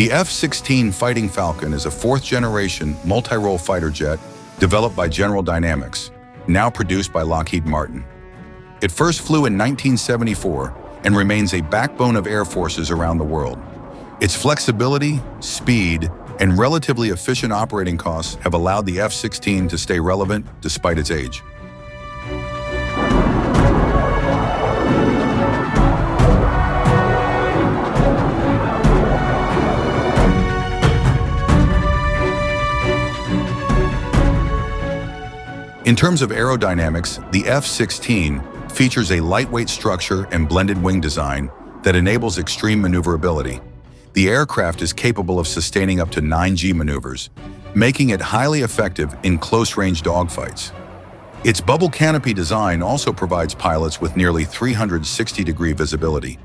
The F-16 Fighting Falcon is a fourth-generation multi-role fighter jet developed by General Dynamics, now produced by Lockheed Martin. It first flew in 1974 and remains a backbone of air forces around the world. Its flexibility, speed, and relatively efficient operating costs have allowed the F-16 to stay relevant despite its age. In terms of aerodynamics, the F-16 features a lightweight structure and blended wing design that enables extreme maneuverability. The aircraft is capable of sustaining up to 9G maneuvers, making it highly effective in close-range dogfights. Its bubble canopy design also provides pilots with nearly 360-degree visibility.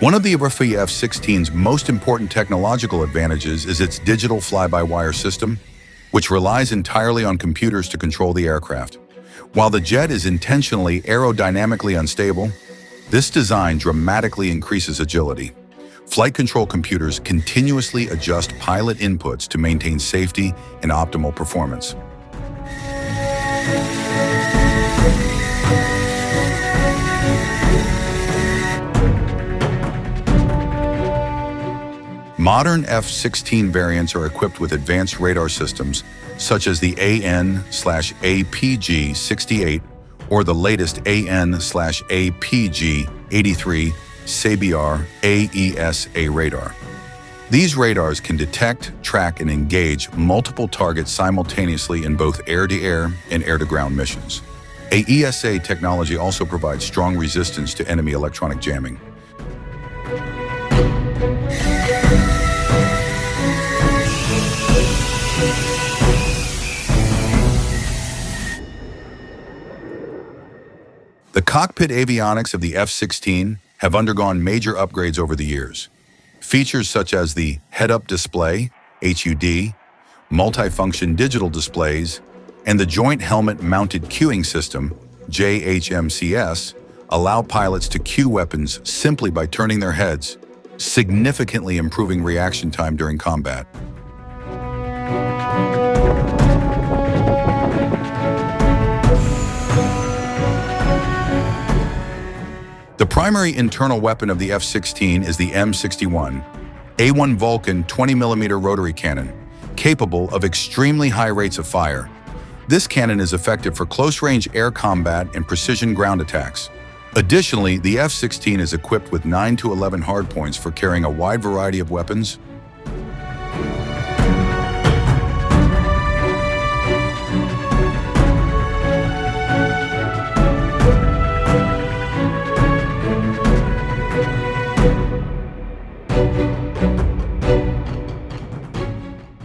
One of the F-16's most important technological advantages is its digital fly-by-wire system, which relies entirely on computers to control the aircraft. While the jet is intentionally aerodynamically unstable, this design dramatically increases agility. Flight control computers continuously adjust pilot inputs to maintain safety and optimal performance. Modern F-16 variants are equipped with advanced radar systems, such as the AN/APG-68 or the latest AN/APG-83 SABR AESA radar. These radars can detect, track, and engage multiple targets simultaneously in both air-to-air and air-to-ground missions. AESA technology also provides strong resistance to enemy electronic jamming. The cockpit avionics of the F-16 have undergone major upgrades over the years. Features such as the head-up display, HUD, multifunction digital displays, and the Joint Helmet Mounted Cueing System, JHMCS, allow pilots to cue weapons simply by turning their heads, significantly improving reaction time during combat. The primary internal weapon of the F-16 is the M61A1 Vulcan 20mm rotary cannon, capable of extremely high rates of fire. This cannon is effective for close-range air combat and precision ground attacks. Additionally, the F-16 is equipped with 9 to 11 hardpoints for carrying a wide variety of weapons.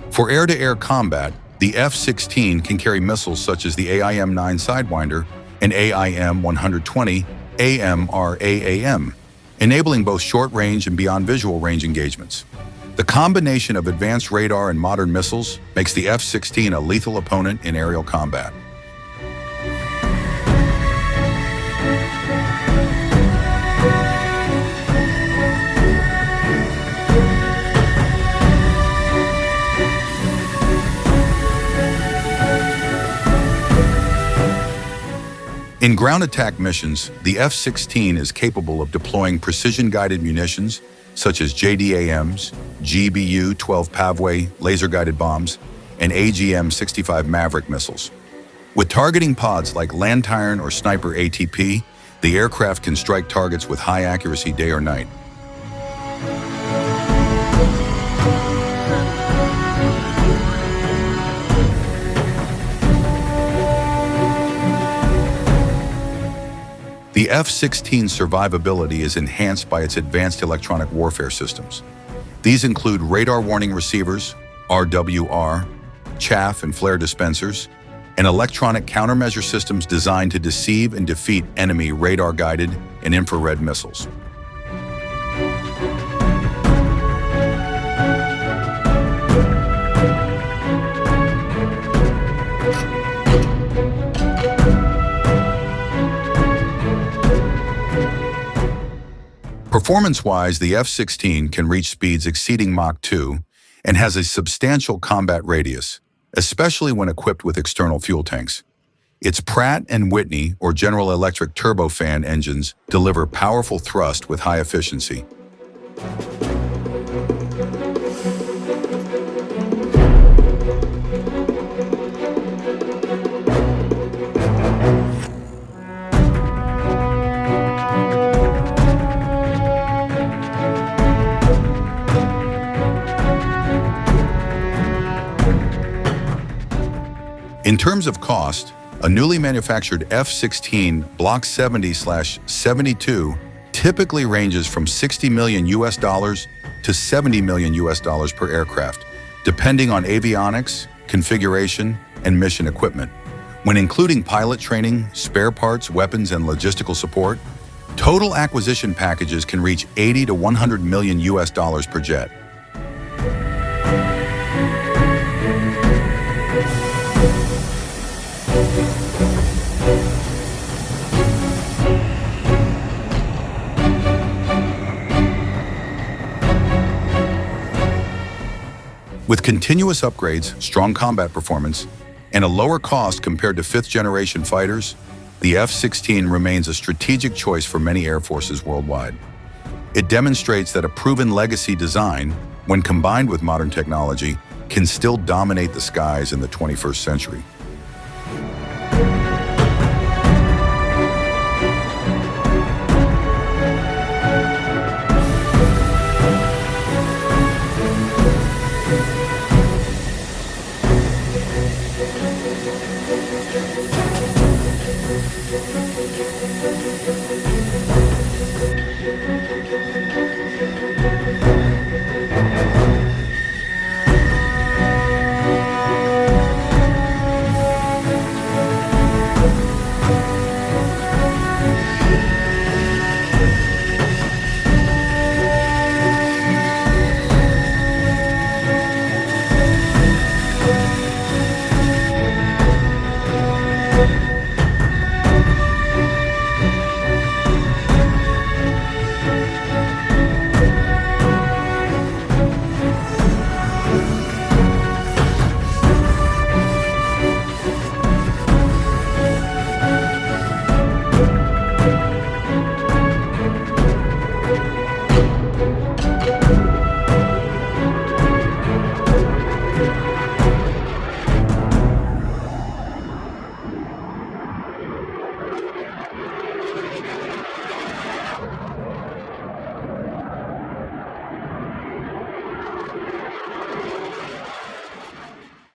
For air-to-air combat, the F-16 can carry missiles such as the AIM-9 Sidewinder and AIM-120 AMRAAM, enabling both short-range and beyond visual range engagements. The combination of advanced radar and modern missiles makes the F-16 a lethal opponent in aerial combat. In ground attack missions, the F-16 is capable of deploying precision-guided munitions such as JDAMs, GBU-12 Pavway laser-guided bombs, and AGM-65 Maverick missiles. With targeting pods like Lantern or Sniper ATP, the aircraft can strike targets with high accuracy day or night. The F-16 survivability is enhanced by its advanced electronic warfare systems. These include radar warning receivers, RWR, chaff and flare dispensers, and electronic countermeasure systems designed to deceive and defeat enemy radar-guided and infrared missiles. Performance-wise, the F-16 can reach speeds exceeding Mach 2 and has a substantial combat radius, especially when equipped with external fuel tanks. Its Pratt & Whitney or General Electric turbofan engines deliver powerful thrust with high efficiency. In terms of cost, a newly manufactured F-16 Block 70/72 typically ranges from $60 million to $70 million per aircraft, depending on avionics, configuration, and mission equipment. When including pilot training, spare parts, weapons, and logistical support, total acquisition packages can reach $80 to $100 million per jet. With continuous upgrades, strong combat performance, and a lower cost compared to fifth-generation fighters, the F-16 remains a strategic choice for many air forces worldwide. It demonstrates that a proven legacy design, when combined with modern technology, can still dominate the skies in the 21st century.